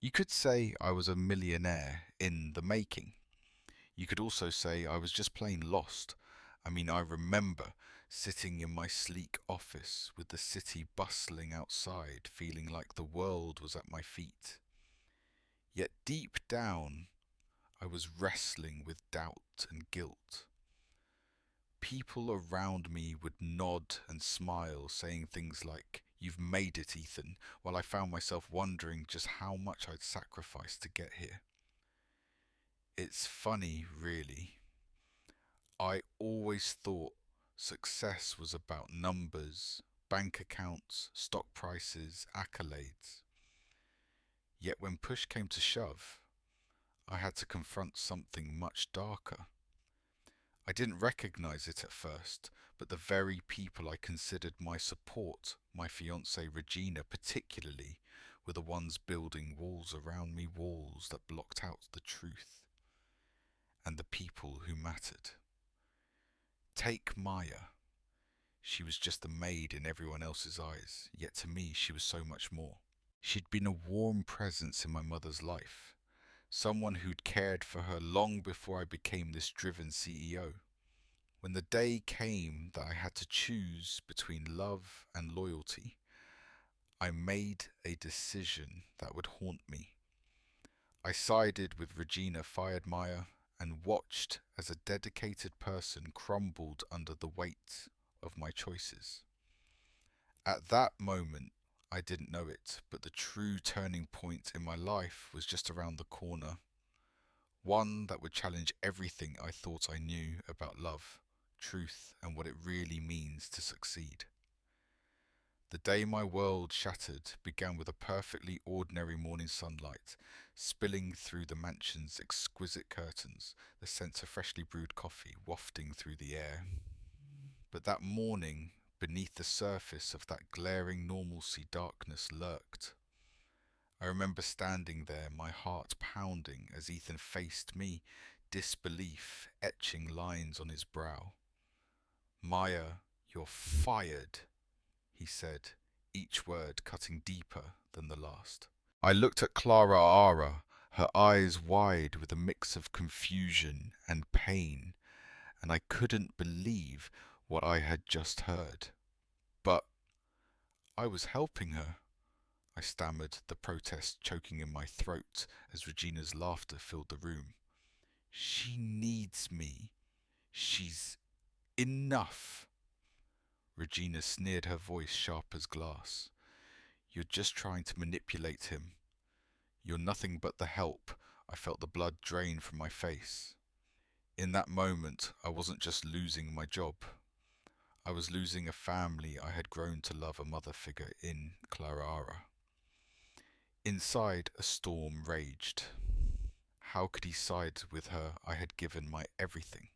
You could say I was a millionaire in the making. You could also say I was just plain lost. I remember sitting in my sleek office with the city bustling outside, feeling like the world was at my feet. Yet deep down, I was wrestling with doubt and guilt. People around me would nod and smile, saying things like, "You've made it, Ethan," while I found myself wondering just how much I'd sacrificed to get here. It's funny, really. I always thought success was about numbers, bank accounts, stock prices, accolades. Yet when push came to shove, I had to confront something much darker. I didn't recognize it at first, but the very people I considered my support, my fiancée Regina particularly, were the ones building walls around me, walls that blocked out the truth and the people who mattered. Take Maya. She was just a maid in everyone else's eyes, yet to me she was so much more. She'd been a warm presence in my mother's life, someone who'd cared for her long before I became this driven CEO. When the day came that I had to choose between love and loyalty, I made a decision that would haunt me. I sided with Regina, fired Maya, and watched as a dedicated person crumbled under the weight of my choices. At that moment, I didn't know it, but the true turning point in my life was just around the corner. One that would challenge everything I thought I knew about love, truth, and what it really means to succeed. The day my world shattered began with a perfectly ordinary morning sunlight spilling through the mansion's exquisite curtains, the scent of freshly brewed coffee wafting through the air. But that morning, beneath the surface of that glaring normalcy, darkness lurked. I remember standing there, my heart pounding as Ethan faced me, disbelief etching lines on his brow. "Maya, you're fired," he said, each word cutting deeper than the last. I looked at Clara Ara, her eyes wide with a mix of confusion and pain, and I couldn't believe what I had just heard. "But I was helping her," I stammered, the protest choking in my throat as Regina's laughter filled the room. "She needs me. She's enough." Regina sneered, her voice sharp as glass. "You're just trying to manipulate him. You're nothing but the help." I felt the blood drain from my face. In that moment, I wasn't just losing my job. I was losing a family I had grown to love, a mother figure in Clara. Inside, a storm raged. How could he side with her I had given my everything?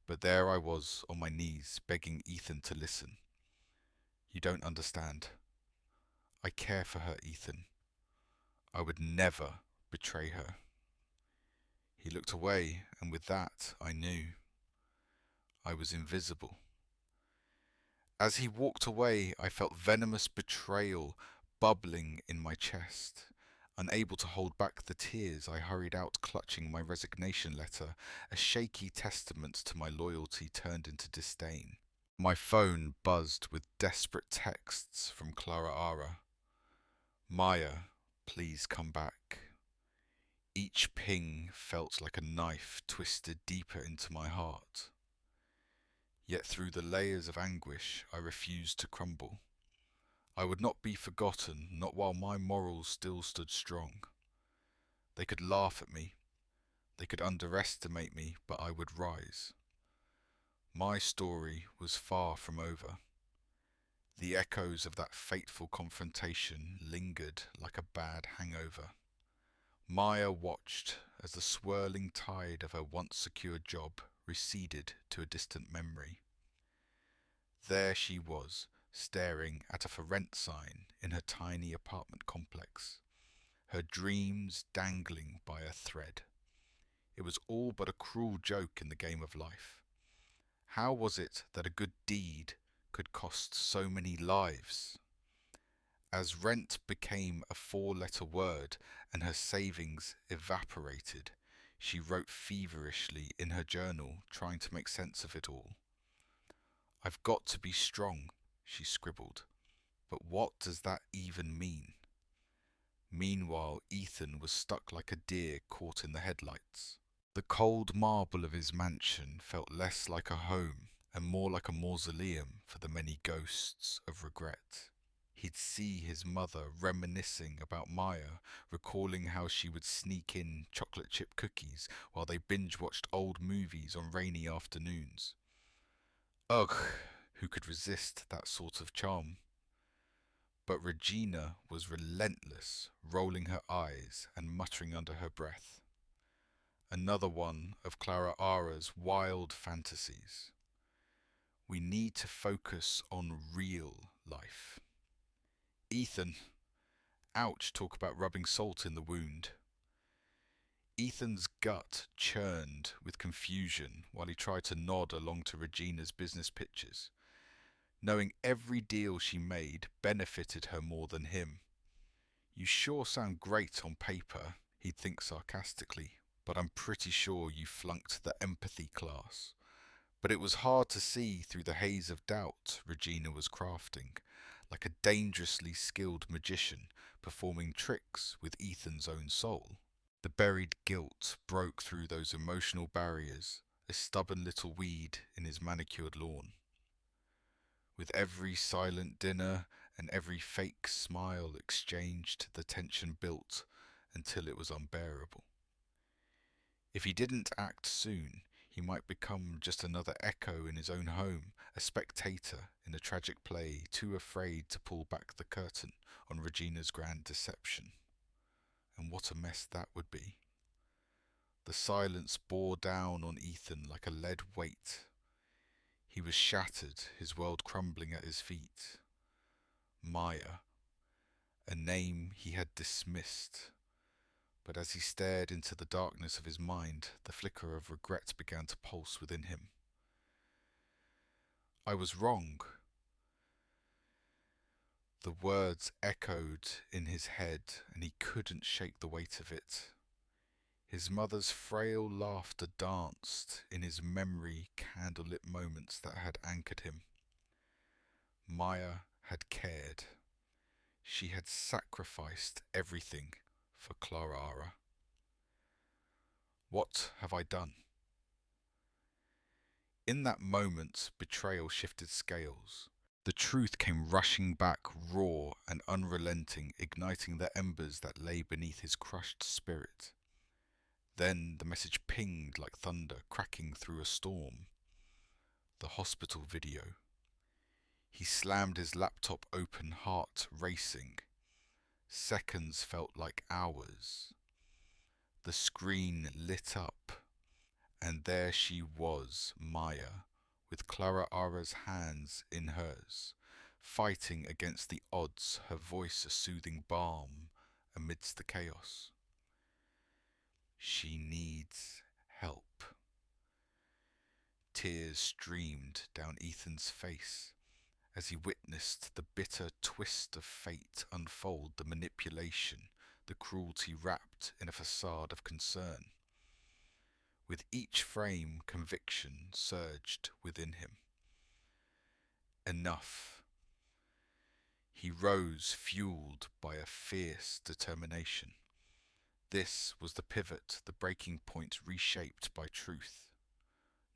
But there I was, on my knees, begging Ethan to listen. "You don't understand. I care for her, Ethan. I would never betray her." He looked away, and with that, I knew I was invisible. As he walked away, I felt venomous betrayal bubbling in my chest. Unable to hold back the tears, I hurried out clutching my resignation letter, a shaky testament to my loyalty turned into disdain. My phone buzzed with desperate texts from Clara Ara. "Maya, please come back." Each ping felt like a knife twisted deeper into my heart. Yet through the layers of anguish, I refused to crumble. I would not be forgotten, not while my morals still stood strong. They could laugh at me, they could underestimate me, but I would rise. My story was far from over. The echoes of that fateful confrontation lingered like a bad hangover. Maya watched as the swirling tide of her once secure job receded to a distant memory. There she was, staring at a for rent sign in her tiny apartment complex, her dreams dangling by a thread. It was all but a cruel joke in the game of life. How was it that a good deed could cost so many lives? As rent became a four-letter word and her savings evaporated, she wrote feverishly in her journal, trying to make sense of it all. "I've got to be strong," she scribbled. But what does that even mean? Meanwhile, Ethan was stuck like a deer caught in the headlights. The cold marble of his mansion felt less like a home and more like a mausoleum for the many ghosts of regret. He'd see his mother reminiscing about Maya, recalling how she would sneak in chocolate chip cookies while they binge-watched old movies on rainy afternoons. Ugh, who could resist that sort of charm? But Regina was relentless, rolling her eyes and muttering under her breath. Another one of Clara Ara's wild fantasies. We need to focus on real life. Ethan. Ouch, talk about rubbing salt in the wound. Ethan's gut churned with confusion while he tried to nod along to Regina's business pitches. Knowing every deal she made benefited her more than him. "You sure sound great on paper," he'd think sarcastically, "but I'm pretty sure you flunked the empathy class." But it was hard to see through the haze of doubt Regina was crafting, like a dangerously skilled magician performing tricks with Ethan's own soul. The buried guilt broke through those emotional barriers, a stubborn little weed in his manicured lawn. With every silent dinner and every fake smile exchanged, the tension built until it was unbearable. If he didn't act soon, he might become just another echo in his own home, a spectator in a tragic play, too afraid to pull back the curtain on Regina's grand deception. And what a mess that would be. The silence bore down on Ethan like a lead weight. He was shattered, his world crumbling at his feet. Maya, a name he had dismissed. But as he stared into the darkness of his mind, the flicker of regret began to pulse within him. "I was wrong." The words echoed in his head, and he couldn't shake the weight of it. His mother's frail laughter danced in his memory candlelit moments that had anchored him. Maya had cared. She had sacrificed everything for Clara. What have I done? In that moment, betrayal shifted scales. The truth came rushing back, raw and unrelenting, igniting the embers that lay beneath his crushed spirit. Then the message pinged like thunder, cracking through a storm. The hospital video. He slammed his laptop open, heart racing. Seconds felt like hours. The screen lit up, and there she was, Maya, with Clara Ara's hands in hers, fighting against the odds, her voice a soothing balm amidst the chaos. She needs help. Tears streamed down Ethan's face as he witnessed the bitter twist of fate unfold, the manipulation, the cruelty wrapped in a facade of concern. With each frame, conviction surged within him. Enough. He rose, fueled by a fierce determination. This was the pivot, the breaking point reshaped by truth.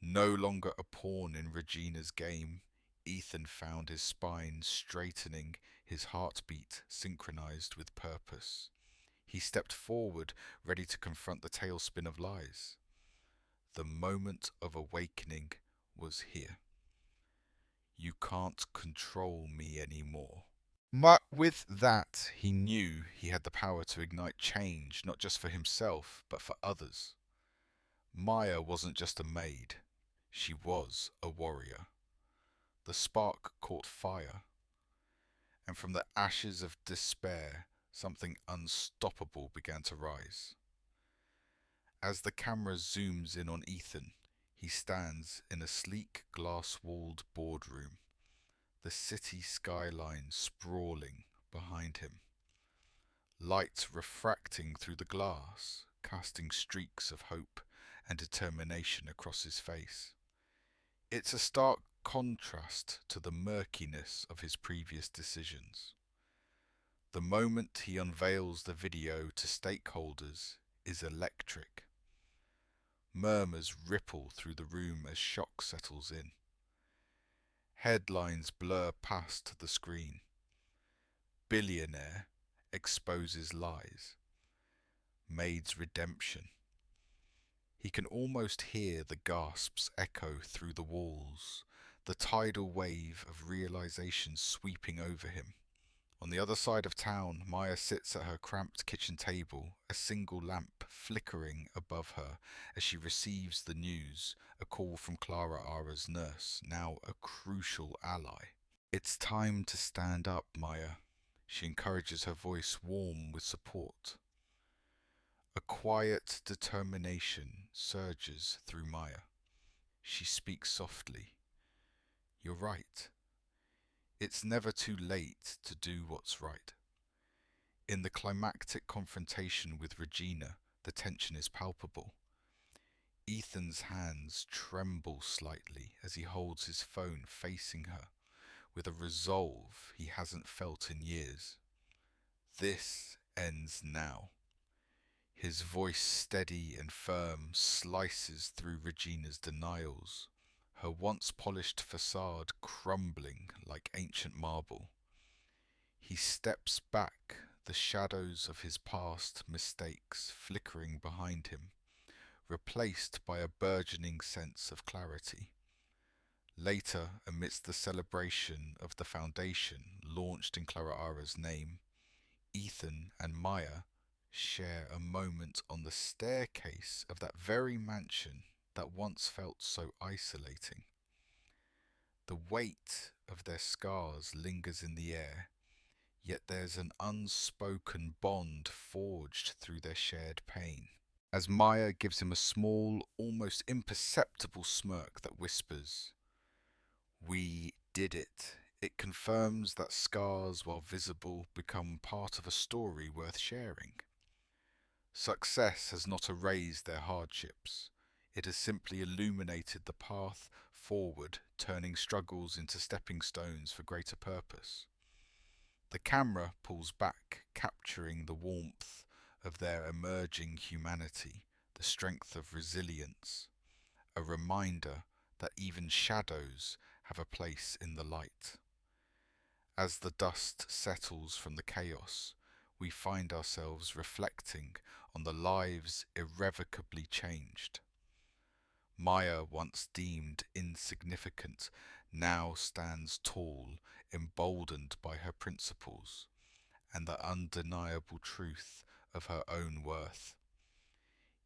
No longer a pawn in Regina's game, Ethan found his spine straightening, his heartbeat synchronized with purpose. He stepped forward, ready to confront the tailspin of lies. The moment of awakening was here. "You can't control me anymore." But with that, he knew he had the power to ignite change, not just for himself, but for others. Maya wasn't just a maid. She was a warrior. The spark caught fire, and from the ashes of despair, something unstoppable began to rise. As the camera zooms in on Ethan, he stands in a sleek, glass-walled boardroom, the city skyline sprawling behind him, light refracting through the glass, casting streaks of hope and determination across his face. It's a stark contrast to the murkiness of his previous decisions. The moment he unveils the video to stakeholders is electric. Murmurs ripple through the room as shock settles in. Headlines blur past the screen. Billionaire exposes lies. Maid's redemption. He can almost hear the gasps echo through the walls, the tidal wave of realization sweeping over him. On the other side of town, Maya sits at her cramped kitchen table, a single lamp flickering above her as she receives the news, a call from Clara Ara's nurse, now a crucial ally. It's time to stand up, Maya. She encourages, her voice warm with support. A quiet determination surges through Maya. She speaks softly. You're right. It's never too late to do what's right. In the climactic confrontation with Regina, the tension is palpable. Ethan's hands tremble slightly as he holds his phone facing her, with a resolve he hasn't felt in years. This ends now. His voice, steady and firm, slices through Regina's denials, her once polished facade crumbling like ancient marble. He steps back, the shadows of his past mistakes flickering behind him, replaced by a burgeoning sense of clarity. Later, amidst the celebration of the foundation launched in Clara Ara's name, Ethan and Maya share a moment on the staircase of that very mansion that once felt so isolating. The weight of their scars lingers in the air, yet there's an unspoken bond forged through their shared pain. As Maya gives him a small, almost imperceptible smirk that whispers, "We did it," it confirms that scars, while visible, become part of a story worth sharing. Success has not erased their hardships. It has simply illuminated the path forward, turning struggles into stepping stones for greater purpose. The camera pulls back, capturing the warmth of their emerging humanity, the strength of resilience, a reminder that even shadows have a place in the light. As the dust settles from the chaos, we find ourselves reflecting on the lives irrevocably changed. Maya, once deemed insignificant, now stands tall, emboldened by her principles and the undeniable truth of her own worth.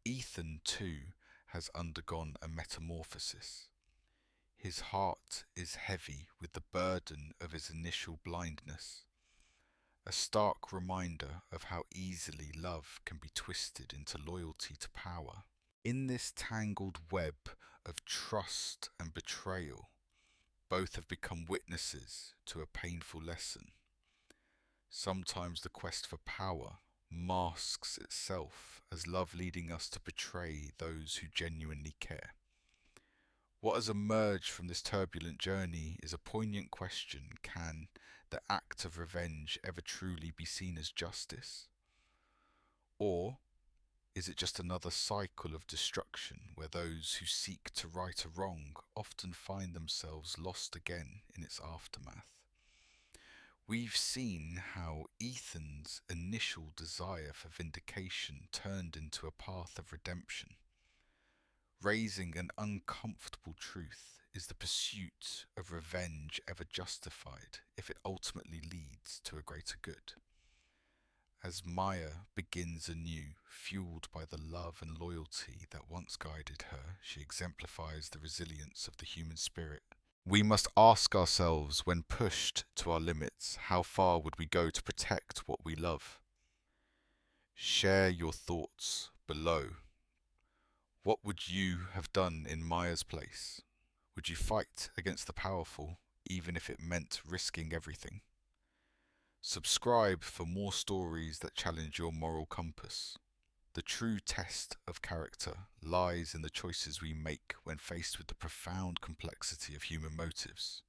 Ethan, too, has undergone a metamorphosis. His heart is heavy with the burden of his initial blindness, a stark reminder of how easily love can be twisted into loyalty to power. In this tangled web of trust and betrayal, both have become witnesses to a painful lesson. Sometimes the quest for power masks itself as love, leading us to betray those who genuinely care. What has emerged from this turbulent journey is a poignant question: can the act of revenge ever truly be seen as justice? Or is it just another cycle of destruction where those who seek to right a wrong often find themselves lost again in its aftermath? We've seen how Ethan's initial desire for vindication turned into a path of redemption. Raising an uncomfortable truth: is the pursuit of revenge ever justified if it ultimately leads to a greater good? As Maya begins anew, fueled by the love and loyalty that once guided her, she exemplifies the resilience of the human spirit. We must ask ourselves, when pushed to our limits, how far would we go to protect what we love? Share your thoughts below. What would you have done in Maya's place? Would you fight against the powerful, even if it meant risking everything? Subscribe for more stories that challenge your moral compass. The true test of character lies in the choices we make when faced with the profound complexity of human motives.